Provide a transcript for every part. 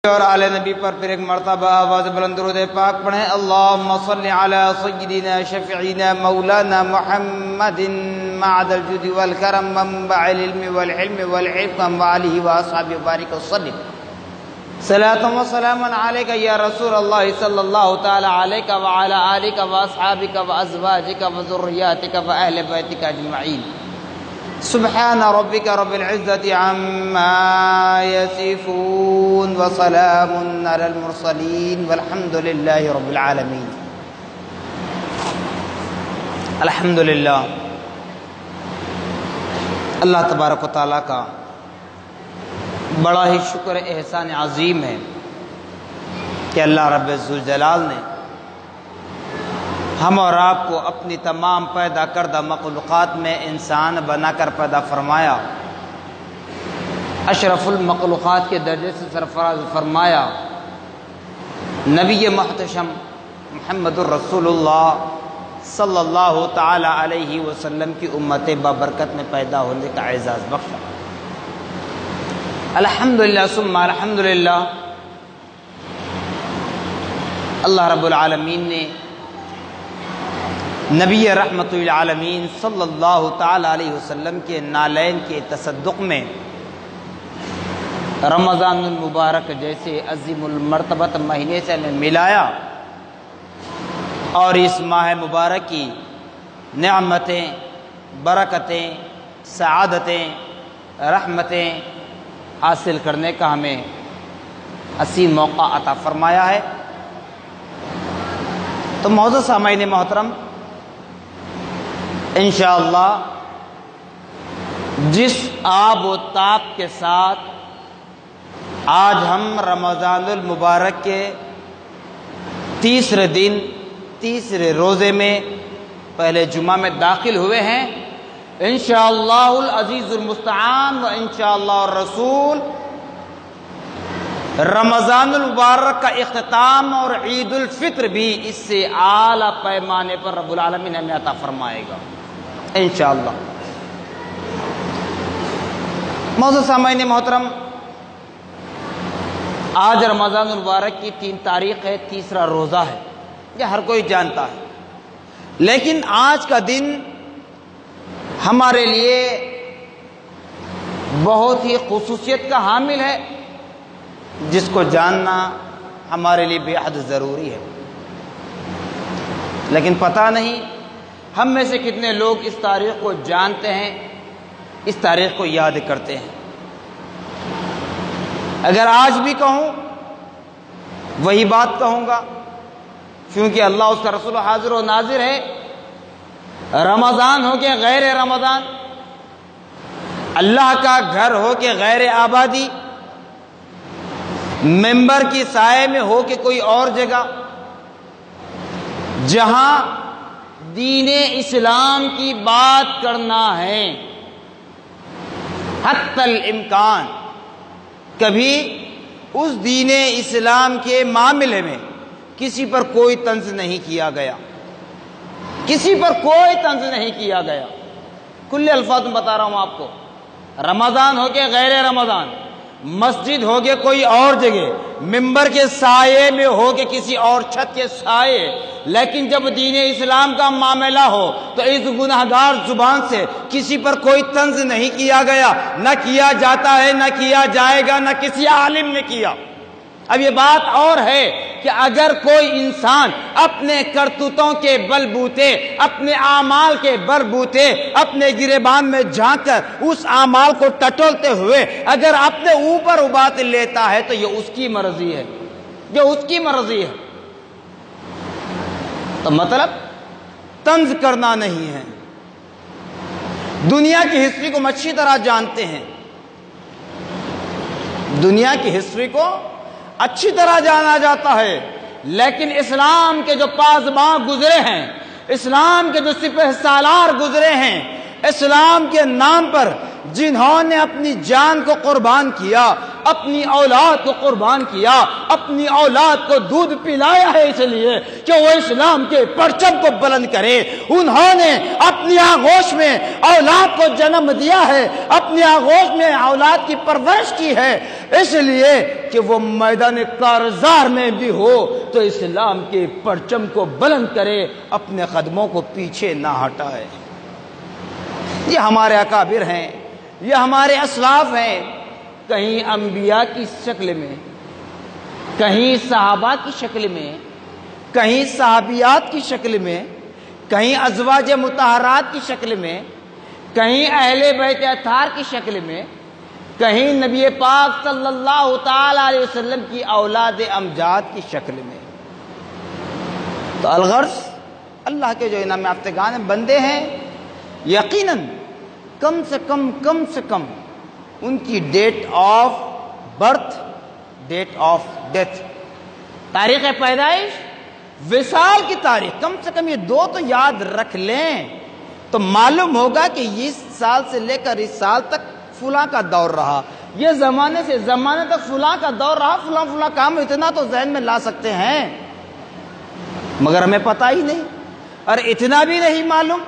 اور آل نبی پر پھر ایک مرتبہ آواز بلند درود پاک پڑھیں۔ اللہم صلی علی سیدنا شفیعنا مولانا محمد معد الجود والکرم منبع العلم والحلم والحکم وعلیہ واصحابہ وبارک وسلم۔ صلاۃ و سلام علیک یا رسول اللہ صلی اللہ تعالی علیک وعلی آلک واصحابک وازواجک وذریاتک واہل بیتک اجمعین۔ سبحان ربک رب العزت عما یصفون وسلام علی المرسلین والحمد للہ رب العالمین۔ الحمدللہ، اللہ تبارک و تعالیٰ کا بڑا ہی شکر احسان عظیم ہے کہ اللہ رب ذوالجلال نے ہم اور آپ کو اپنی تمام پیدا کردہ مخلوقات میں انسان بنا کر پیدا فرمایا، اشرف المخلوقات کے درجے سے سرفراز فرمایا، نبی محتشم محمد الرسول اللہ صلی اللہ تعالی علیہ وسلم کی امت بابرکت میں پیدا ہونے کا اعزاز بخشا۔ الحمدللہ ثم الحمدللہ، اللہ رب العالمین نے نبی رحمت العالمین صلی اللہ تعالی علیہ وسلم کے نالین کے تصدق میں رمضان المبارک جیسے عظیم المرتبت مہینے سے ہمیں ملایا، اور اس ماہ مبارک کی نعمتیں، برکتیں، سعادتیں، رحمتیں حاصل کرنے کا ہمیں حسین موقع عطا فرمایا ہے۔ تو معزز سامعین محترم، انشاءاللہ جس آب و تاب کے ساتھ آج ہم رمضان المبارک کے تیسرے دن، تیسرے روزے میں پہلے جمعہ میں داخل ہوئے ہیں، انشاءاللہ العزیز المستعان و انشاءاللہ الرسول رمضان المبارک کا اختتام اور عید الفطر بھی اس سے اعلیٰ پیمانے پر رب العالمین ہمیں عطا فرمائے گا انشاءاللہ۔ معزز سامعین محترم، آج رمضان المبارک کی 3 تاریخ ہے، تیسرا روزہ ہے، یہ ہر کوئی جانتا ہے، لیکن آج کا دن ہمارے لیے بہت ہی خصوصیت کا حامل ہے، جس کو جاننا ہمارے لیے بے حد ضروری ہے۔ لیکن پتہ نہیں ہم میں سے کتنے لوگ اس تاریخ کو جانتے ہیں، اس تاریخ کو یاد کرتے ہیں۔ اگر آج بھی کہوں وہی بات کہوں گا، کیونکہ اللہ اس کا رسول حاضر و ناظر ہے۔ رمضان ہو کے غیر رمضان، اللہ کا گھر ہو کے غیر آبادی، ممبر کی سائے میں ہو کے کوئی اور جگہ، جہاں دین اسلام کی بات کرنا ہے، حتی الامکان کبھی اس دین اسلام کے معاملے میں کسی پر کوئی طنز نہیں کیا گیا، کسی پر کوئی طنز نہیں کیا گیا۔ کل الفاظ میں بتا رہا ہوں آپ کو، رمضان ہو کے غیر رمضان، مسجد ہو کے کوئی اور جگہ، ممبر کے سائے میں ہو کے کسی اور چھت کے سائے، لیکن جب دین اسلام کا معاملہ ہو تو اس گناہگار زبان سے کسی پر کوئی طنز نہیں کیا گیا، نہ کیا جاتا ہے، نہ کیا جائے گا، نہ کسی عالم نے کیا۔ اب یہ بات اور ہے کہ اگر کوئی انسان اپنے کرتوتوں کے بل بوتے، اپنے اعمال کے بل بوتے، اپنے گریبان میں جھانک کر اس اعمال کو ٹٹولتے ہوئے اگر اپنے اوپر بات لیتا ہے تو یہ اس کی مرضی ہے، یہ اس کی مرضی ہے۔ تو مطلب طنز کرنا نہیں ہے۔ دنیا کی ہسٹری کو ہم اچھی طرح جانتے ہیں، دنیا کی ہسٹری کو اچھی طرح جانا جاتا ہے، لیکن اسلام کے جو پاسباں گزرے ہیں، اسلام کے جو سپہ سالار گزرے ہیں، اسلام کے نام پر جنہوں نے اپنی جان کو قربان کیا، اپنی اولاد کو قربان کیا، اپنی اولاد کو دودھ پلایا ہے اس لیے کہ وہ اسلام کے پرچم کو بلند کرے۔ انہوں نے اپنی آغوش میں اولاد کو جنم دیا ہے، اپنی آغوش میں اولاد کی پرورش کی ہے، اس لیے کہ وہ میدان کارزار میں بھی ہو تو اسلام کے پرچم کو بلند کرے، اپنے قدموں کو پیچھے نہ ہٹائے۔ یہ ہمارے اکابر ہیں، یہ ہمارے اسلاف ہیں، کہیں انبیاء کی شکل میں، کہیں صحابہ کی شکل میں، کہیں صحابیات کی شکل میں، کہیں ازواج مطہرات کی شکل میں، کہیں اہل بیت اطہار کی شکل میں، کہیں نبی پاک صلی اللہ تعالی علیہ وسلم کی اولاد امجاد کی شکل میں۔ تو الغرض اللہ کے جو انعام یافتگان بندے ہیں، یقیناً کم سے کم ان کی date of birth, date of death, تاریخ پیدائش، وصال کی تاریخ، کم سے کم یہ دو تو یاد رکھ لیں تو معلوم ہوگا کہ اس سال سے لے کر اس سال تک فلاں کا دور رہا، یہ زمانے سے زمانے تک فلاں کا دور رہا، فلاں کام، اتنا تو ذہن میں لا سکتے ہیں، مگر ہمیں پتہ ہی نہیں، اور اتنا بھی نہیں معلوم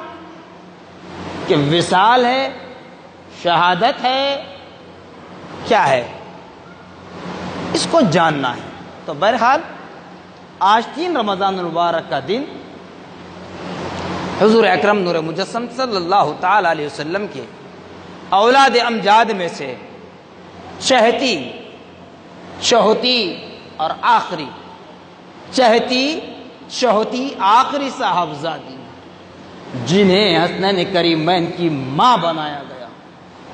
کہ وصال ہے، شہادت ہے، کیا ہے، اس کو جاننا ہے۔ تو بہرحال آج 3 رمضان المبارک کا دن حضور اکرم نور مجسم صلی اللہ تعالی علیہ وسلم کے اولاد امجاد میں سے چہتی، چوتھی اور آخری، چہتی چوتھی آخری صاحبزادی جنہیں حسنین کریمین کی ماں بنایا گیا،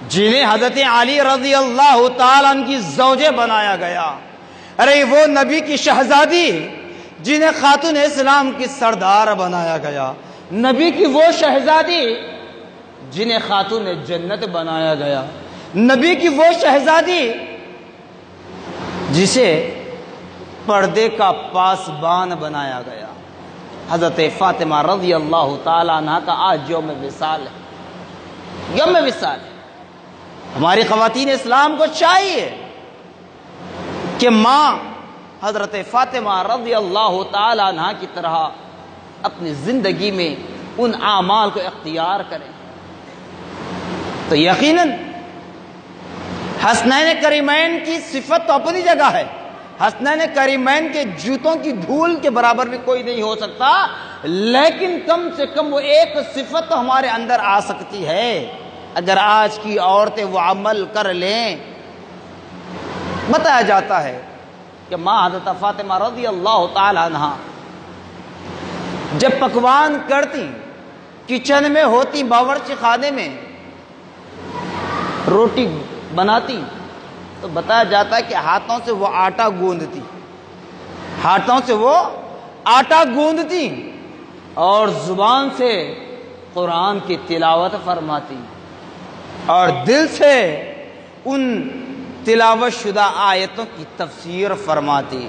جنہیں حضرت علی رضی اللہ تعالیٰ عنہ کی زوجہ بنایا گیا، ارے وہ نبی کی شہزادی جنہیں خاتون اسلام کی سردار بنایا گیا، نبی کی وہ شہزادی جنہیں خاتون جنت بنایا گیا، نبی کی وہ شہزادی جسے پردے کا پاسبان بنایا گیا، حضرت فاطمہ رضی اللہ تعالیٰ عنہ کا آج یوم وصال ہے، یوم وصال ہے۔ ہماری خواتین اسلام کو چاہیے کہ ماں حضرت فاطمہ رضی اللہ تعالیٰ عنہ کی طرح اپنی زندگی میں ان اعمال کو اختیار کریں۔ تو یقیناً حسنین کریمین کی صفت تو اپنی جگہ ہے، حسنین کریمین کے جوتوں کی دھول کے برابر بھی کوئی نہیں ہو سکتا، لیکن کم سے کم وہ ایک صفت تو ہمارے اندر آ سکتی ہے اگر آج کی عورتیں وہ عمل کر لیں۔ بتایا جاتا ہے کہ ماں حضرت فاطمہ رضی اللہ تعالی عنہ جب پکوان کرتی، کچن میں ہوتی، باورچی خانے میں روٹی بناتی، تو بتایا جاتا ہے کہ ہاتھوں سے وہ آٹا گوندتی، ہاتھوں سے وہ آٹا گوندتی اور زبان سے قرآن کی تلاوت فرماتی اور دل سے ان تلاوت شدہ آیتوں کی تفسیر فرماتی۔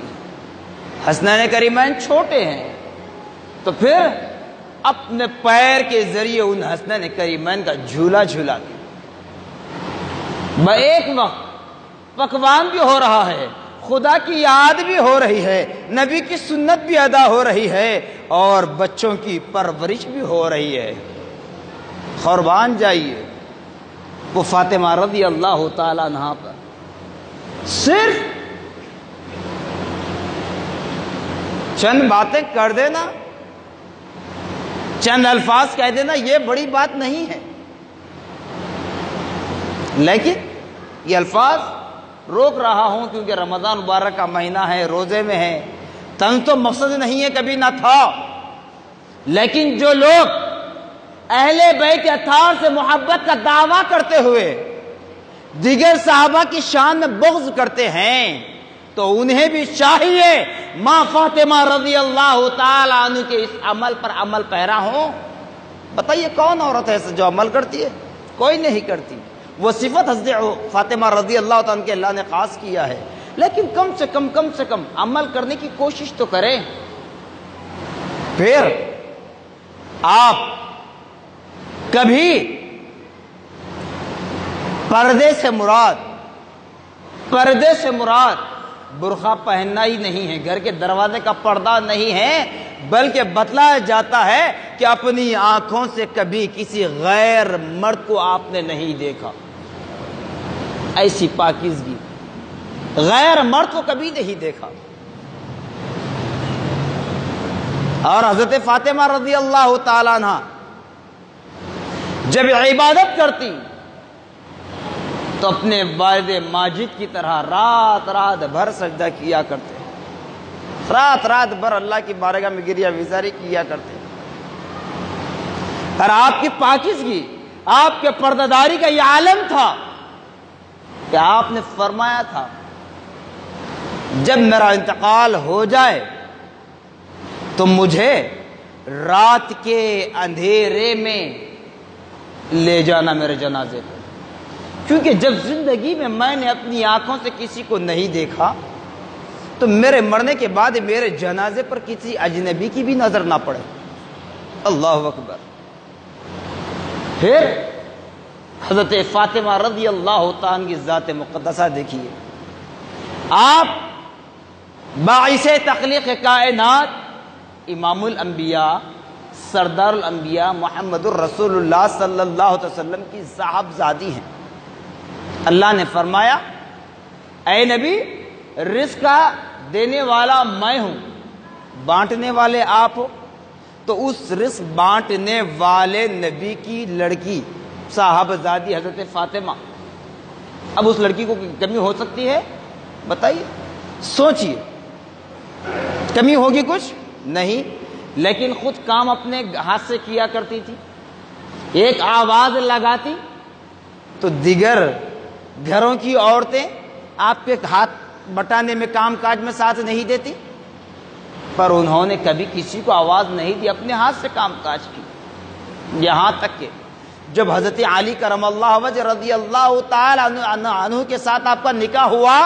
حسنین کریمین چھوٹے ہیں تو پھر اپنے پیر کے ذریعے ان حسنین کریمین کا جھولا جھولاتی، ایک وقت پکوان بھی ہو رہا ہے، خدا کی یاد بھی ہو رہی ہے، نبی کی سنت بھی ادا ہو رہی ہے اور بچوں کی پرورش بھی ہو رہی ہے۔ قربان جائیے وہ فاطمہ رضی اللہ تعالیٰ عنہ پر صرف چند باتیں کر دینا، چند الفاظ کہہ دینا، یہ بڑی بات نہیں ہے، لیکن یہ الفاظ روک رہا ہوں کیونکہ رمضان مبارک کا مہینہ ہے، روزے میں ہے، طنز تو مقصد نہیں ہے، کبھی نہ تھا، لیکن جو لوگ اہل بیت اطہار سے محبت کا دعویٰ کرتے ہوئے دیگر صحابہ کی شان میں بغض کرتے ہیں تو انہیں بھی چاہیے ماں فاطمہ رضی اللہ تعالی عنہ کے اس عمل پر عمل پیرا ہوں۔ بتائیے کون عورت ہے جو عمل کرتی ہے؟ کوئی نہیں کرتی۔ وہ صفت حضرت فاطمہ رضی اللہ تعالیٰ عنہ کے اللہ نے خاص کیا ہے، لیکن کم سے کم عمل کرنے کی کوشش تو کریں۔ پھر آپ کبھی پردے سے مراد پردے سے مراد برقع پہننا ہی نہیں ہے، گھر کے دروازے کا پردہ نہیں ہے، بلکہ بتلایا جاتا ہے کہ اپنی آنکھوں سے کبھی کسی غیر مرد کو آپ نے نہیں دیکھا۔ ایسی پاکیزگی، غیر مرد کو کبھی نہیں دیکھا۔ اور حضرت فاطمہ رضی اللہ تعالیٰ عنہ جب عبادت کرتی تو اپنے والد ماجد کی طرح رات رات بھر سجدہ کیا کرتے، رات رات بھر اللہ کی بارگاہ میں گریہ وزاری کیا کرتے۔ اور آپ کی پاکیزگی، آپ کے پردہ داری کا یہ عالم تھا کہ آپ نے فرمایا تھا جب میرا انتقال ہو جائے تو مجھے رات کے اندھیرے میں لے جانا میرے جنازے کو، کیونکہ جب زندگی میں نے اپنی آنکھوں سے کسی کو نہیں دیکھا تو میرے مرنے کے بعد میرے جنازے پر کسی اجنبی کی بھی نظر نہ پڑے۔ اللہ اکبر۔ پھر حضرت فاطمہ رضی اللہ تعالیٰ کی ذات مقدسہ دیکھیے، آپ باعث تخلیق کائنات امام الانبیاء سردار الانبیاء محمد الرسول اللہ صلی اللہ علیہ وسلم کی صاحبزادی ہیں۔ اللہ نے فرمایا اے نبی رزق کا دینے والا میں ہوں، بانٹنے والے آپ ہو، تو اس رزق بانٹنے والے نبی کی لڑکی صاحبزادی حضرت فاطمہ، اب اس لڑکی کو کمی ہو سکتی ہے؟ بتائیے، سوچئے، کمی ہوگی کچھ؟ نہیں، لیکن خود کام اپنے ہاتھ سے کیا کرتی تھی، ایک آواز لگاتی تو دیگر گھروں کی عورتیں آپ کے ہاتھ بٹانے میں کام کاج میں ساتھ نہیں دیتی، پر انہوں نے کبھی کسی کو آواز نہیں دی، اپنے ہاتھ سے کام کاج کی۔ یہاں تک کہ جب حضرت علی کرم اللہ وجہ رضی اللہ تعالی عنہ کے ساتھ آپ کا نکاح ہوا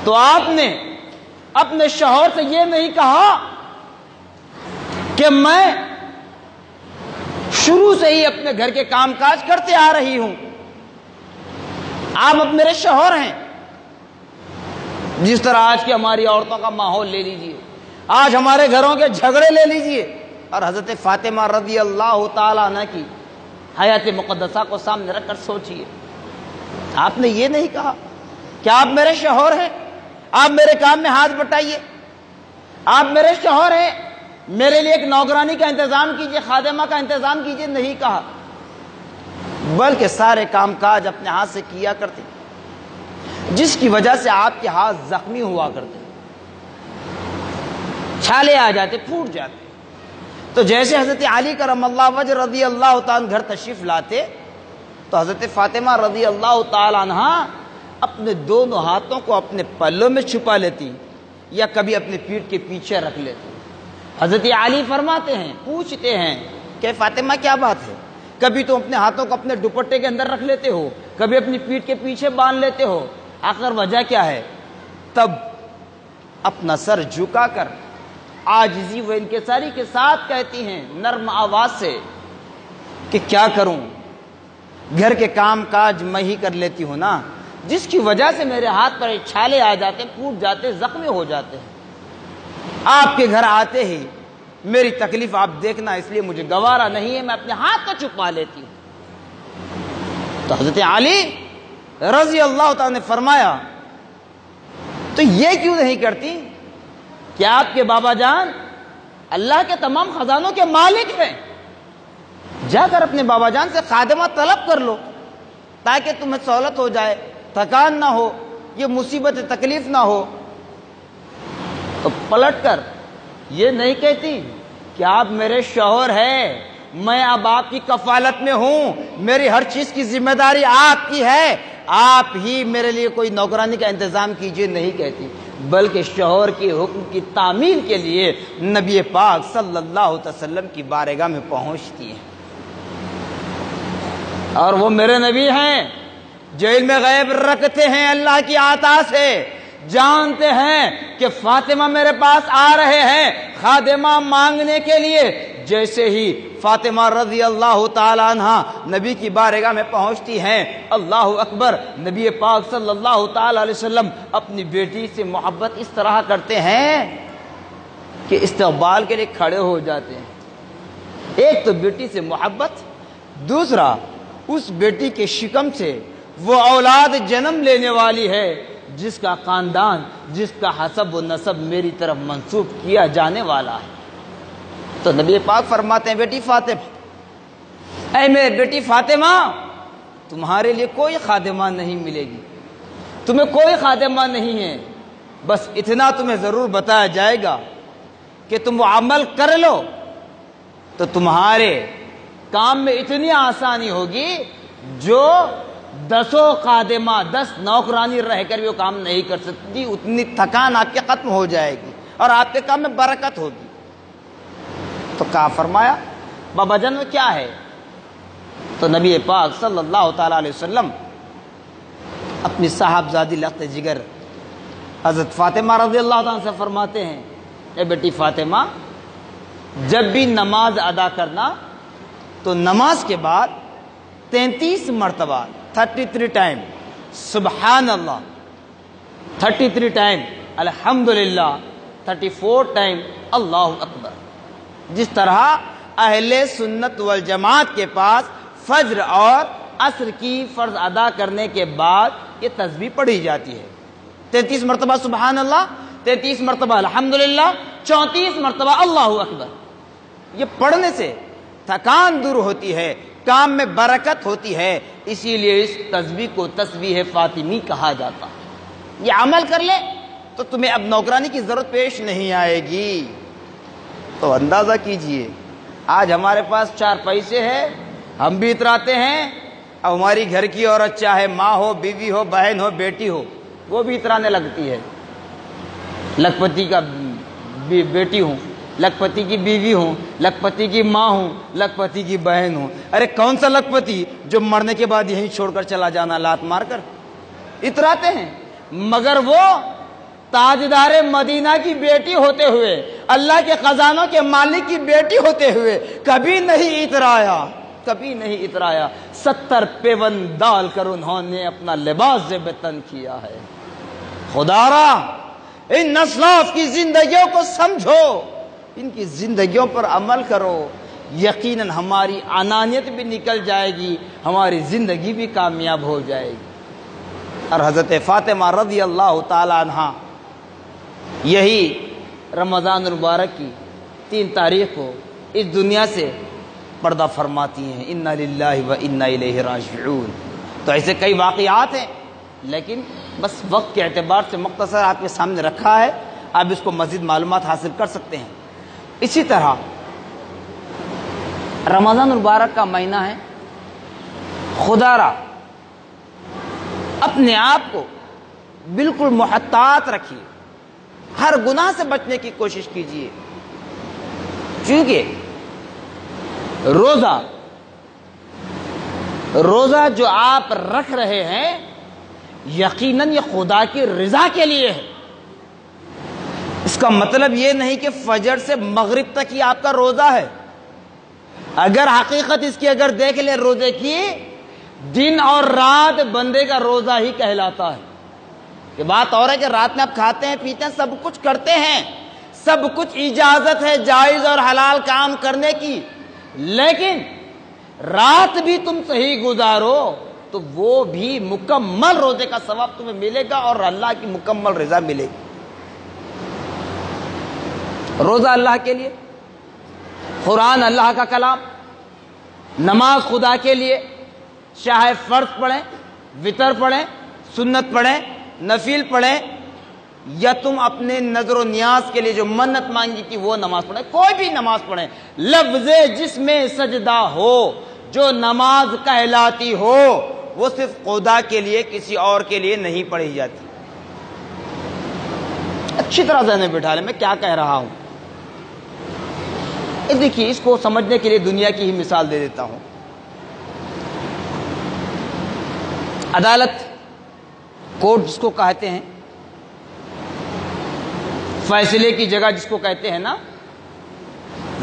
تو آپ نے اپنے شوہر سے یہ نہیں کہا کہ میں شروع سے ہی اپنے گھر کے کام کاج کرتے آ رہی ہوں، آپ اب میرے شوہر ہیں۔ جس طرح آج کی ہماری عورتوں کا ماحول لے لیجئے، آج ہمارے گھروں کے جھگڑے لے لیجئے، اور حضرت فاطمہ رضی اللہ تعالیٰ عنہ کی حیات مقدسہ کو سامنے رکھ کر سوچئے، آپ نے یہ نہیں کہا کہ آپ میرے شوہر ہیں، آپ میرے کام میں ہاتھ بٹائیے، آپ میرے شوہر ہیں، میرے لیے ایک نوکرانی کا انتظام کیجئے، خادمہ کا انتظام کیجئے، نہیں کہا، بلکہ سارے کام کاج اپنے ہاتھ سے کیا کرتے، جس کی وجہ سے آپ کے ہاتھ زخمی ہوا کرتے، چھالے آ جاتے، پھوٹ جاتے۔ تو جیسے حضرت علی کرم اللہ وجہ رضی اللہ تعالیٰ گھر تشریف لاتے تو حضرت فاطمہ رضی اللہ تعالیٰ عنہ اپنے دونوں ہاتھوں کو اپنے پلوں میں چھپا لیتی یا کبھی اپنے پیٹھ کے پیچھے رکھ لیتی۔ حضرت علی فرماتے ہیں، پوچھتے ہیں کہ فاطمہ کیا بات ہے، کبھی تم اپنے ہاتھوں کو اپنے دوپٹے کے اندر رکھ لیتے ہو، کبھی اپنی پیٹھ کے پیچھے باندھ لیتے ہو، آخر وجہ کیا ہے؟ تب اپنا سر جھکا کر عاجزی و انکساری کے ساتھ کہتی ہیں نرم آواز سے کہ کیا کروں، گھر کے کام کاج میں ہی کر لیتی ہوں نا، جس کی وجہ سے میرے ہاتھ پر چھالے آ جاتے، پھوٹ جاتے، زخمی ہو جاتے ہیں۔ آپ کے گھر آتے ہی میری تکلیف آپ دیکھنا، اس لیے مجھے گوارا نہیں ہے، میں اپنے ہاتھ کو چھپا لیتی ہوں۔ تو حضرت علی رضی اللہ تعالیٰ نے فرمایا تو یہ کیوں نہیں کرتی کہ آپ کے بابا جان اللہ کے تمام خزانوں کے مالک ہیں، جا کر اپنے بابا جان سے خادمہ طلب کر لو تاکہ تمہیں سہولت ہو جائے، تھکان نہ ہو، یہ مصیبت تکلیف نہ ہو۔ تو پلٹ کر یہ نہیں کہتی کہ آپ میرے شوہر ہیں، میں اب آپ کی کفالت میں ہوں، میری ہر چیز کی ذمہ داری آپ کی ہے، آپ ہی میرے لیے کوئی نوکرانی کا انتظام کیجئے، نہیں کہتی، بلکہ شوہر کے حکم کی تعمیل کے لیے نبی پاک صلی اللہ علیہ وسلم کی بارگاہ میں پہنچتی ہے۔ اور وہ میرے نبی ہیں جو علم غیب رکھتے ہیں، اللہ کی عطا سے جانتے ہیں کہ فاطمہ میرے پاس آ رہے ہیں خادمہ مانگنے کے لیے، جیسے ہی فاطمہ رضی اللہ تعالی عنہ نبی کی بارگاہ میں پہنچتی ہیں، اللہ اکبر، نبی پاک صلی اللہ تعالی علیہ وسلم اپنی بیٹی سے محبت اس طرح کرتے ہیں کہ استقبال کے لیے کھڑے ہو جاتے ہیں۔ ایک تو بیٹی سے محبت، دوسرا اس بیٹی کے شکم سے وہ اولاد جنم لینے والی ہے جس کا خاندان، جس کا حسب و نسب میری طرف منسوب کیا جانے والا ہے۔ تو نبی پاک فرماتے ہیں، بیٹی فاطمہ، اے میرے بیٹی فاطمہ، تمہارے لیے کوئی خادمہ نہیں ملے گی، تمہیں کوئی خادمہ نہیں ہے، بس اتنا تمہیں ضرور بتایا جائے گا کہ تم وہ عمل کر لو تو تمہارے کام میں اتنی آسانی ہوگی جو 10 خادمہ 10 نوکرانی رہ کر بھی وہ کام نہیں کر سکتی، اتنی تھکان آپ کے ختم ہو جائے گی اور آپ کے کام میں برکت ہوگی۔ تو کہا، فرمایا بابا جان وہ کیا ہے؟ تو نبی پاک صلی اللہ تعالی علیہ وسلم اپنی صاحبزادی لخت جگر حضرت فاطمہ رضی اللہ تعالیٰ سے فرماتے ہیں، اے بیٹی فاطمہ، جب بھی نماز ادا کرنا تو نماز کے بعد 33 مرتبہ 33 ٹائم سبحان اللہ، 33 ٹائم الحمدللہ، 34 ٹائم اللہ اکبر۔ جس طرح اہل سنت والجماعت کے پاس فجر اور عصر کی فرض ادا کرنے کے بعد یہ تسبیح پڑھی جاتی ہے، 33 مرتبہ سبحان اللہ، 33 مرتبہ الحمدللہ، 34 مرتبہ اللہ اکبر۔ یہ پڑھنے سے تھکان دور ہوتی ہے، کام میں برکت ہوتی ہے، اسی لیے اس تسبیح کو تسبیح فاطمی کہا جاتا ہے۔ یہ عمل کر لے تو تمہیں اب نوکرانی کی ضرورت پیش نہیں آئے گی۔ تو اندازہ کیجئے، آج ہمارے پاس 4 پیسے ہیں، ہم بھی اتراتے ہیں، اب ہماری گھر کی عورت چاہے ماں ہو، بیوی ہو، بہن ہو، بیٹی ہو، وہ بھی اترانے لگتی ہے۔ لکھپتی کا بیٹی ہوں، لکھپتی کی بیوی ہوں، لکھپتی کی ماں ہوں، لکھپتی کی بہن ہوں۔ ارے کون سا لکھپتی جو مرنے کے بعد یہیں چھوڑ کر چلا جانا لات مار کر؟ اتراتے ہیں، مگر وہ تاجدار مدینہ کی بیٹی ہوتے ہوئے، اللہ کے خزانوں کے مالک کی بیٹی ہوتے ہوئے کبھی نہیں اترایا، کبھی نہیں اترایا۔ 70 پیون ڈال کر انہوں نے اپنا لباس زیب تن کیا ہے۔ خدا را ان اسلاف کی زندگیوں کو سمجھو، ان کی زندگیوں پر عمل کرو، یقیناً ہماری انانیت بھی نکل جائے گی، ہماری زندگی بھی کامیاب ہو جائے گی۔ اور حضرت فاطمہ رضی اللہ تعالی عنہ یہی رمضان المبارک کی 3 تاریخ کو اس دنیا سے پردہ فرماتی ہیں۔ انا للہ و انا الیہ راجعون۔ تو ایسے کئی واقعات ہیں، لیکن بس وقت کے اعتبار سے مختصر آپ کے سامنے رکھا ہے، آپ اس کو مزید معلومات حاصل کر سکتے ہیں۔ اسی طرح رمضان المبارک کا مہینہ ہے، خدا را اپنے آپ کو بالکل محتاط رکھیے، ہر گناہ سے بچنے کی کوشش کیجیے، کیونکہ روزہ جو آپ رکھ رہے ہیں یقیناً یہ خدا کی رضا کے لیے ہے۔ اس کا مطلب یہ نہیں کہ فجر سے مغرب تک ہی آپ کا روزہ ہے۔ اگر حقیقت اس کی اگر دیکھ لیں روزے کی، دن اور رات بندے کا روزہ ہی کہلاتا ہے۔ یہ بات اور ہے کہ رات میں آپ کھاتے ہیں، پیتے ہیں، سب کچھ کرتے ہیں، سب کچھ اجازت ہے جائز اور حلال کام کرنے کی، لیکن رات بھی تم صحیح گزارو تو وہ بھی مکمل روزے کا ثواب تمہیں ملے گا اور اللہ کی مکمل رضا ملے گی۔ روزہ اللہ کے لیے، قرآن اللہ کا کلام، نماز خدا کے لیے، چاہے فرض پڑھیں، وتر پڑھیں، سنت پڑھیں، نفل پڑھیں، یا تم اپنے نظر و نیاز کے لیے جو منت مانگی تھی وہ نماز پڑھیں، کوئی بھی نماز پڑھیں، لفظ جس میں سجدہ ہو، جو نماز کہلاتی ہو، وہ صرف خدا کے لیے، کسی اور کے لیے نہیں پڑھی جاتی۔ اچھی طرح ذہن میں بٹھا لیں میں کیا کہہ رہا ہوں۔ دیکھیے، اس کو سمجھنے کے لیے دنیا کی ہی مثال دے دیتا ہوں۔ عدالت، کورٹ جس کو کہتے ہیں، فیصلے کی جگہ جس کو کہتے ہیں نا،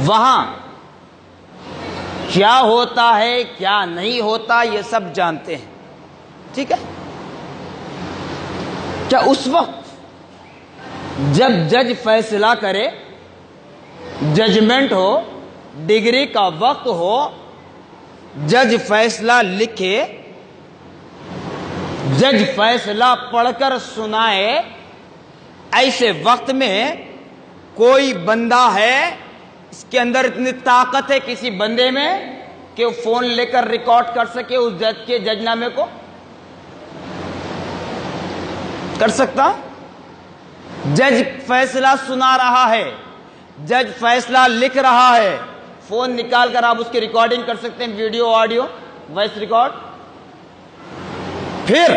وہاں کیا ہوتا ہے کیا نہیں ہوتا یہ سب جانتے ہیں. ٹھیک ہے. کیا اس وقت جب جج فیصلہ کرے، ججمنٹ ہو، ڈگری کا وقت ہو، جج فیصلہ لکھے، جج فیصلہ پڑھ کر سنائے، ایسے وقت میں کوئی بندہ ہے اس کے اندر اتنی طاقت ہے کسی بندے میں کہ وہ فون لے کر ریکارڈ کر سکے اس جج کے جج نامے کو؟ کر سکتا؟ جج فیصلہ سنا رہا ہے، جج فیصلہ لکھ رہا ہے، فون نکال کر آپ اس کی ریکارڈنگ کر سکتے ہیں، ویڈیو، آڈیو، وائس ریکارڈ. پھر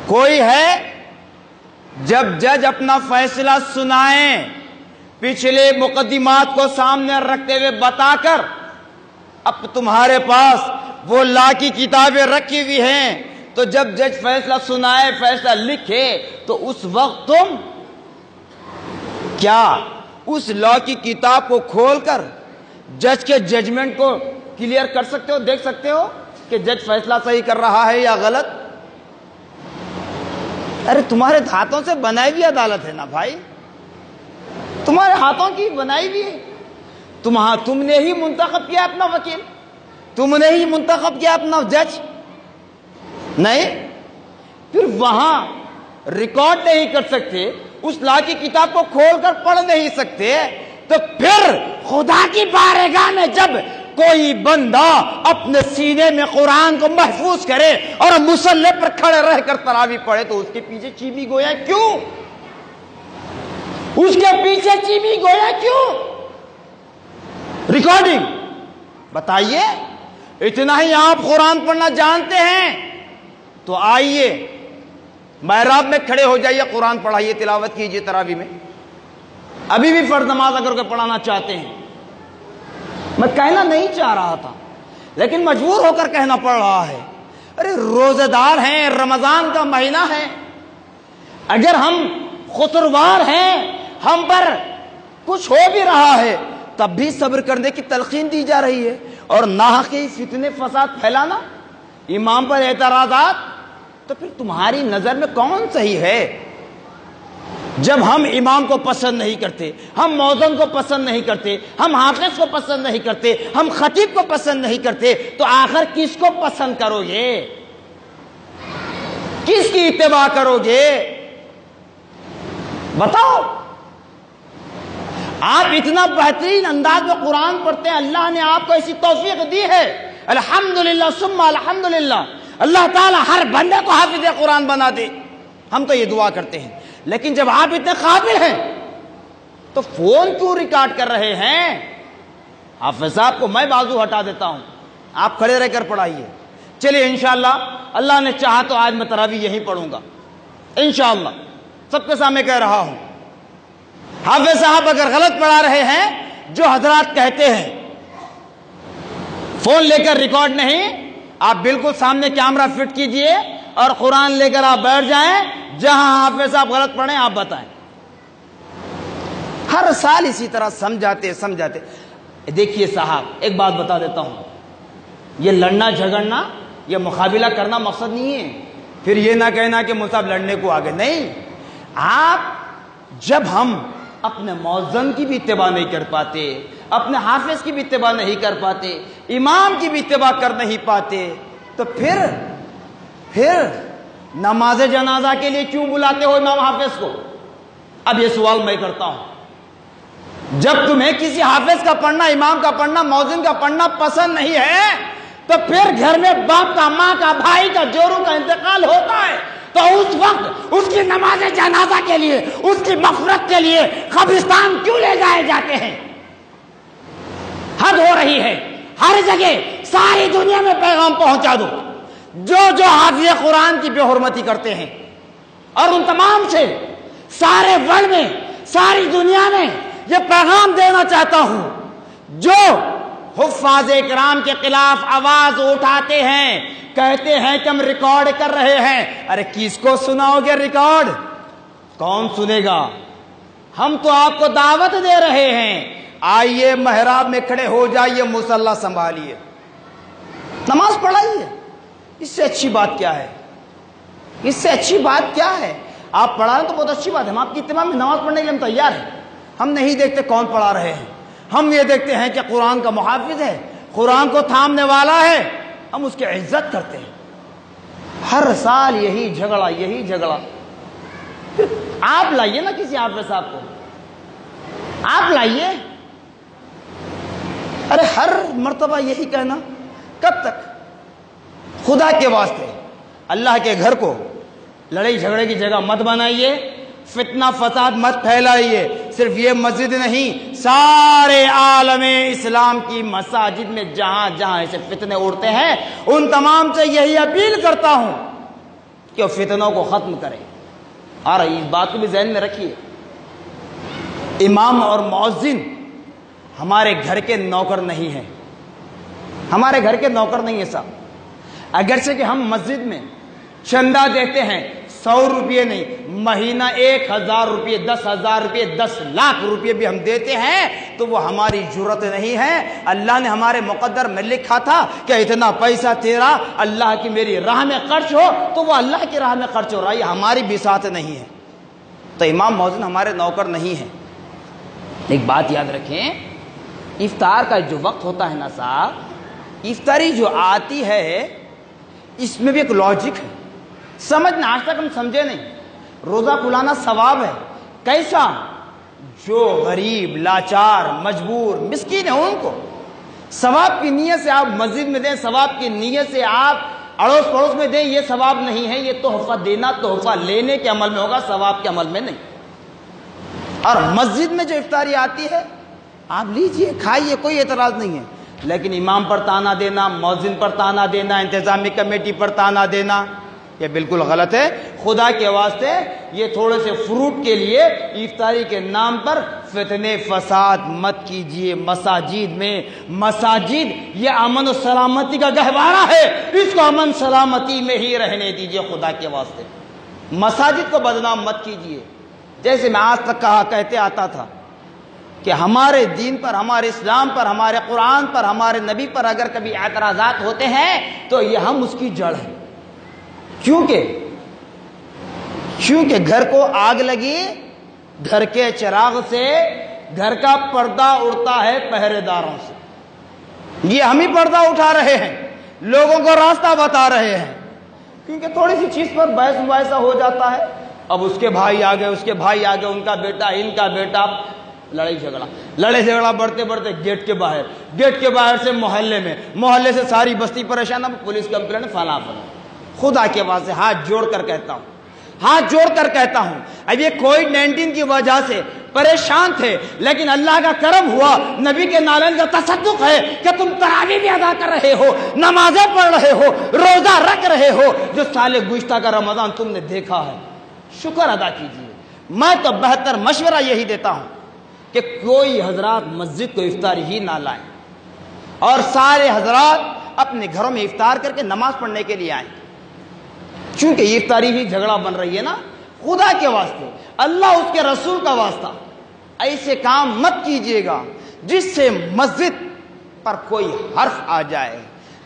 کوئی ہے جب جج اپنا فیصلہ سنائیں پچھلے مقدمات کو سامنے رکھتے ہوئے بتا کر، اب تمہارے پاس وہ لا کی کتابیں رکھی ہوئی ہیں، تو جب جج فیصلہ سنائے، فیصلہ لکھے، تو اس وقت تم کیا اس لا کی کتاب کو کھول کر جج کے ججمنٹ کو کلیئر کر سکتے ہو، دیکھ سکتے ہو کہ جج فیصلہ صحیح کر رہا ہے یا غلط؟ ارے تمہارے ہاتھوں سے بنائی ہوئی عدالت ہے نا بھائی، تمہارے ہاتھوں کی بنائی ہوئی ہے. تم نے ہی منتخب کیا اپنا وکیل، تم نے ہی منتخب کیا اپنا جج. نہیں، پھر وہاں ریکارڈ نہیں کر سکتے، اس لا کی کتاب کو کھول کر پڑھ نہیں سکتے، تو پھر خدا کی بارگاہ میں جب کوئی بندہ اپنے سینے میں قرآن کو محفوظ کرے اور مصلی پر کھڑے رہ کر تراویح پڑھے، تو اس کے پیچھے چیمی گویا کیوں؟ اس کے پیچھے چیمی گویا کیوں؟ ریکارڈنگ بتائیے. اتنا ہی آپ قرآن پڑھنا جانتے ہیں تو آئیے محراب میں کھڑے ہو جائیے، قرآن پڑھائیے، تلاوت کیجیے تراویح میں. ابھی بھی فرض نماز اگر کوئی پڑھانا چاہتے ہیں، میں کہنا نہیں چاہ رہا تھا لیکن مجبور ہو کر کہنا پڑ رہا ہے. ارے روزے دار ہیں، رمضان کا مہینہ ہے، اگر ہم خسروار ہیں، ہم پر کچھ ہو بھی رہا ہے، تب بھی صبر کرنے کی تلقین دی جا رہی ہے، اور ناحقی فتنے فساد پھیلانا، امام پر اعتراضات، تو پھر تمہاری نظر میں کون صحیح ہے؟ جب ہم امام کو پسند نہیں کرتے، ہم مؤذن کو پسند نہیں کرتے، ہم حافظ کو پسند نہیں کرتے، ہم خطیب کو پسند نہیں کرتے، تو آخر کس کو پسند کرو گے؟ کس کی اتباع کرو گے؟ بتاؤ. آپ اتنا بہترین انداز میں قرآن پڑھتے ہیں، اللہ نے آپ کو ایسی توفیق دی ہے، الحمدللہ ثم الحمدللہ. اللہ تعالیٰ ہر بندے کو حافظ قرآن بنا دے، ہم تو یہ دعا کرتے ہیں. لیکن جب آپ اتنے قابل ہیں تو فون کیوں ریکارڈ کر رہے ہیں؟ حافظ صاحب کو میں بازو ہٹا دیتا ہوں، آپ کھڑے رہ کر پڑھائیے. چلیے انشاءاللہ اللہ نے چاہا تو آج میں تراویح یہیں پڑھوں گا انشاءاللہ، سب کے سامنے کہہ رہا ہوں. حافظ صاحب اگر غلط پڑھا رہے ہیں، جو حضرات کہتے ہیں فون لے کر ریکارڈ نہیں، آپ بالکل سامنے کیمرہ فٹ کیجئے اور قرآن لے کر آپ بیٹھ جائیں، جہاں حافظ صاحب غلط پڑھیں آپ بتائیں. ہر سال اسی طرح سمجھاتے. دیکھیے صاحب، ایک بات بتا دیتا ہوں، یہ لڑنا جھگڑنا، یہ مقابلہ کرنا مقصد نہیں ہے. پھر یہ نہ کہنا کہ مصعب لڑنے کو آگے نہیں. آپ جب ہم اپنے مؤذن کی بھی اتباع نہیں کر پاتے، اپنے حافظ کی بھی اتباع نہیں کر پاتے، امام کی بھی اتباع کر نہیں پاتے، تو پھر نماز جنازہ کے لیے کیوں بلاتے ہو امام حافظ کو؟ اب یہ سوال میں کرتا ہوں. جب تمہیں کسی حافظ کا پڑھنا، امام کا پڑھنا، مؤذن کا پڑھنا پسند نہیں ہے، تو پھر گھر میں باپ کا، ماں کا، بھائی کا، جوروں کا انتقال ہوتا ہے، تو اس وقت اس کی نماز جنازہ کے لیے، اس کی مغفرت کے لیے قبرستان کیوں لے جائے جاتے ہیں؟ حد ہو رہی ہے. ہر جگہ ساری دنیا میں پیغام پہنچا دو. جو حافظ قرآن کی بے حرمتی کرتے ہیں، اور ان تمام سے سارے ورلڈ میں، ساری دنیا میں یہ پیغام دینا چاہتا ہوں، جو حفاظ کرام کے خلاف آواز اٹھاتے ہیں، کہتے ہیں کہ ہم ریکارڈ کر رہے ہیں. ارے کس کو سناؤ گے ریکارڈ؟ کون سنے گا؟ ہم تو آپ کو دعوت دے رہے ہیں، آئیے محراب میں کھڑے ہو جائیے، مصلی سنبھالیے، نماز پڑھائیے۔ اس سے اچھی بات کیا ہے؟ اس سے اچھی بات کیا ہے؟ آپ پڑھا رہے تو بہت اچھی بات ہے، ہم آپ کی اتباع میں نماز پڑھنے کے لیے ہم تیار ہیں۔ ہم نہیں دیکھتے کون پڑھا رہے ہیں، ہم یہ دیکھتے ہیں کہ قرآن کا محافظ ہے، قرآن کو تھامنے والا ہے، ہم اس کی عزت کرتے ہیں۔ ہر سال یہی جھگڑا، یہی جھگڑا۔ آپ لائیے نا کسی حافظ صاحب کو، آپ لائیے۔ ارے ہر مرتبہ یہی کہنا کب تک؟ خدا کے واسطے اللہ کے گھر کو لڑائی جھگڑے کی جگہ مت بنائیے، فتنہ فساد مت پھیلائیے۔ صرف یہ مسجد نہیں، سارے عالم اسلام کی مساجد میں جہاں جہاں ایسے فتنے اڑتے ہیں، ان تمام سے یہی اپیل کرتا ہوں کہ وہ فتنوں کو ختم کریں۔ اور اس بات کو بھی ذہن میں رکھیے، امام اور مؤذن ہمارے گھر کے نوکر نہیں ہیں، ہمارے گھر کے نوکر نہیں ہیں صاحب۔ اگرچہ کہ ہم مسجد میں چندہ دیتے ہیں، 100 روپئے نہیں، مہینہ 1000 روپئے، 10,000 روپئے، 10 لاکھ روپئے بھی ہم دیتے ہیں، تو وہ ہماری جرت نہیں ہے۔ اللہ نے ہمارے مقدر میں لکھا تھا کہ اتنا پیسہ تیرا اللہ کی میری راہ میں خرچ ہو، تو وہ اللہ کی راہ میں خرچ ہو رہا ہے، یہ ہماری بساط نہیں ہے۔ تو امام مؤذن ہمارے نوکر نہیں ہیں۔ ایک بات یاد رکھیں، افطار کا جو وقت ہوتا ہے نا صاحب، افطاری جو آتی ہے اس میں بھی ایک لاجک ہے، سمجھنا آج تک ہم سمجھے نہیں۔ روزہ کھلانا ثواب ہے، کیسا؟ جو غریب، لاچار، مجبور، مسکین ہے ان کو ثواب کی نیت سے آپ مسجد میں دیں، ثواب کی نیت سے آپ اڑوس پڑوس میں دیں، یہ ثواب نہیں ہے۔ یہ تحفہ دینا تحفہ لینے کے عمل میں ہوگا، ثواب کے عمل میں نہیں۔ اور مسجد میں جو افطاری آتی ہے آپ لیجئے، کھائیے، کوئی اعتراض نہیں ہے، لیکن امام پر تانا دینا، مؤذن پر تانا دینا، انتظامی کمیٹی پر تانا دینا، یہ بالکل غلط ہے۔ خدا کے واسطے یہ تھوڑے سے فروٹ کے لیے افطاری کے نام پر فتنے فساد مت کیجئے مساجد میں۔ مساجد یہ امن و سلامتی کا گہوارہ ہے، اس کو امن سلامتی میں ہی رہنے دیجئے خدا کے واسطے۔ مساجد کو بدنام مت کیجئے۔ جیسے میں آج تک کہتے آتا تھا کہ ہمارے دین پر، ہمارے اسلام پر، ہمارے قرآن پر، ہمارے نبی پر اگر کبھی اعتراضات ہوتے ہیں تو یہ ہم اس کی جڑ ہے۔ کیونکہ گھر کو آگ لگی، گھر کے چراغ سے گھر کا پردہ اڑتا ہے پہرے داروں سے۔ یہ ہم ہی پردہ اٹھا رہے ہیں، لوگوں کو راستہ بتا رہے ہیں، کیونکہ تھوڑی سی چیز پر بحث مباحثہ ہو جاتا ہے، اب اس کے بھائی آگے، اس کے بھائی آگے، ان کا بیٹا، ان کا بیٹا، لڑائی جھگڑا بڑھتے بڑھتے گیٹ کے باہر سے محلے میں، محلے سے ساری بستی پریشان، اب پولیس کمپلین فلاں۔ خدا کے واسطے ہاتھ جوڑ کر کہتا ہوں، اب یہ کووڈ-19 کی وجہ سے پریشان تھے، لیکن اللہ کا کرم ہوا، نبی کے نالین کا تصدق ہے کہ تم تراویح بھی ادا کر رہے ہو، نمازیں پڑھ رہے ہو، روزہ رکھ رہے ہو، جو سال گزشتہ کا رمضان تم نے دیکھا ہے، شکر ادا کیجیے۔ میں تو بہتر مشورہ یہی دیتا ہوں کہ کوئی حضرات مسجد کو افطاری ہی نہ لائیں، اور سارے حضرات اپنے گھروں میں افطار کر کے نماز پڑھنے کے لیے آئیں، چونکہ یہ افطاری ہی جھگڑا بن رہی ہے نا۔ خدا کے واسطے، اللہ اس کے رسول کا واسطہ، ایسے کام مت کیجیے گا جس سے مسجد پر کوئی حرف آ جائے،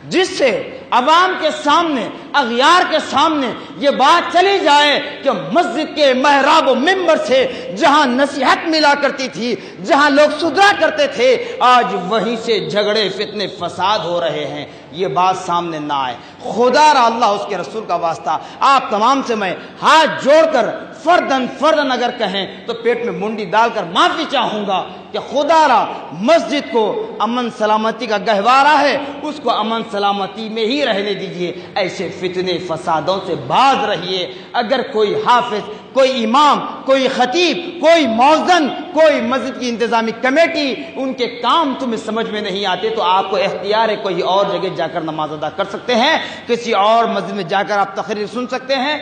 جس سے عوام کے سامنے، اغیار کے سامنے یہ بات چلی جائے کہ مسجد کے محراب و منبر سے جہاں نصیحت ملا کرتی تھی، جہاں لوگ سدھرا کرتے تھے، آج وہیں سے جھگڑے فتنے فساد ہو رہے ہیں، یہ بات سامنے نہ آئے۔ خدا را اللہ اس کے رسول کا واسطہ آپ تمام سے میں ہاتھ جوڑ کر فردن اگر کہیں تو پیٹ میں منڈی ڈال کر معافی چاہوں گا کہ خدا را مسجد کو امن سلامتی کا گہوارہ ہے، اس کو امن سلامتی میں ہی رہنے دیجئے، ایسے فتنے فسادوں سے باز رہیے۔ اگر کوئی حافظ، کوئی امام، کوئی خطیب، کوئی مؤذن، کوئی مسجد کی انتظامی کمیٹی، ان کے کام تمہیں سمجھ میں نہیں آتے تو آپ کو اختیار ہے، کوئی اور جگہ جا کر نماز ادا کر سکتے ہیں، کسی اور مسجد میں جا کر آپ تقریر سن سکتے ہیں،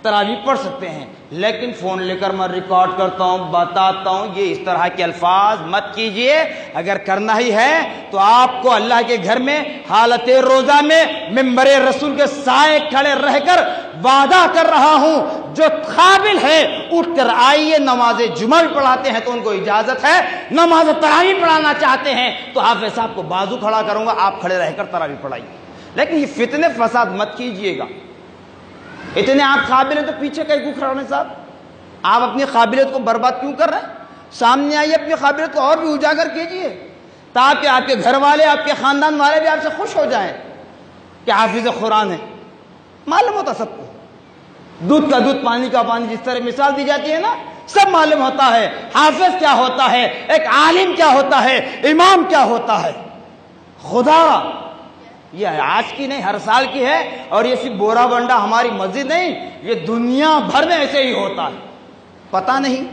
تراویح پڑھ سکتے ہیں، لیکن فون لے کر میں ریکارڈ کرتا ہوں، بتاتا ہوں، یہ اس طرح کے الفاظ مت کیجئے۔ اگر کرنا ہی ہے تو آپ کو اللہ کے گھر میں حالت روزہ میں منبر رسول کے سائے کھڑے رہ کر وعدہ کر رہا ہوں، جو قابل ہے اٹھ کر آئیے، نماز جمعہ بھی پڑھاتے ہیں تو ان کو اجازت ہے، نماز تراویح پڑھانا چاہتے ہیں تو حافظ صاحب کو بازو کھڑا کروں گا، آپ کھڑے رہ کر تراویح پڑھائیے، لیکن یہ فتنے فساد مت کیجئے گا۔ اتنے آپ قابل ہیں تو پیچھے کہیں کو کھڑا ہونے صاحب، آپ اپنی قابلیت کو برباد کیوں کر رہے ہیں؟ سامنے آئیے، اپنی قابلیت کو اور بھی اجاگر کیجئے تاکہ آپ کے گھر والے، آپ کے خاندان والے بھی آپ سے خوش ہو جائیں کہ حافظ قرآن ہے۔ معلوم ہوتا سب کو، دودھ کا دودھ پانی کا پانی، جس طرح مثال دی جاتی ہے نا، سب معلوم ہوتا ہے حافظ کیا ہوتا ہے، ایک عالم کیا ہوتا ہے، امام کیا ہوتا ہے۔ خدا یہ آج کی نہیں، ہر سال کی ہے، اور یہ صرف بورا بنڈا ہماری مسجد نہیں، یہ دنیا بھر میں ایسے ہی ہوتا ہے۔ پتہ نہیں،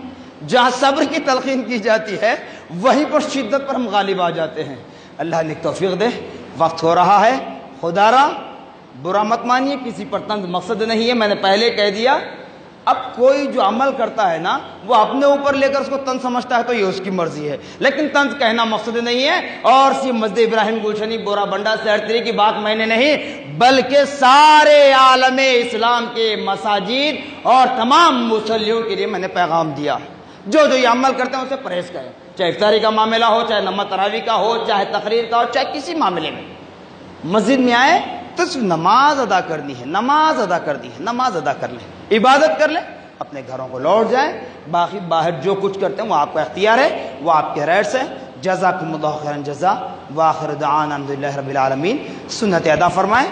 جہاں صبر کی تلقین کی جاتی ہے وہیں پر شدت پر ہم غالب آ جاتے ہیں۔ اللہ نے توفیق دے۔ وقت ہو رہا ہے، خدا را برا مت مانیے، کسی پر طنز مقصد نہیں ہے، میں نے پہلے کہہ دیا۔ اب کوئی جو عمل کرتا ہے نا، وہ اپنے اوپر لے کر اس کو طنز سمجھتا ہے تو یہ اس کی مرضی ہے، لیکن طنز کہنا مقصد نہیں ہے۔ اور صرف مسجد ابراہیم گلشنی بورا بنڈا سہرتری کی بات میں نے نہیں، بلکہ سارے عالم اسلام کے مساجد اور تمام مصلیوں کے لیے میں نے پیغام دیا، جو یہ عمل کرتے ہیں اسے پرہیز کریں، چاہے افطاری کا معاملہ ہو، چاہے نماز تراویح کا ہو، چاہے تقریر کا ہو، چاہے کسی معاملے میں مسجد میں آئے تو صرف نماز ادا کرنی ہے، نماز ادا کرنی ہے، نماز ادا کر لیں، عبادت کر لیں، اپنے گھروں کو لوٹ جائیں، باقی باہر جو کچھ کرتے ہیں وہ آپ کا اختیار ہے، وہ آپ کے رائٹس ہیں۔ جزاکم اللہ خیرا جزا، وآخر دعوانا الحمدللہ رب العالمین۔ سنت ادا فرمائیں۔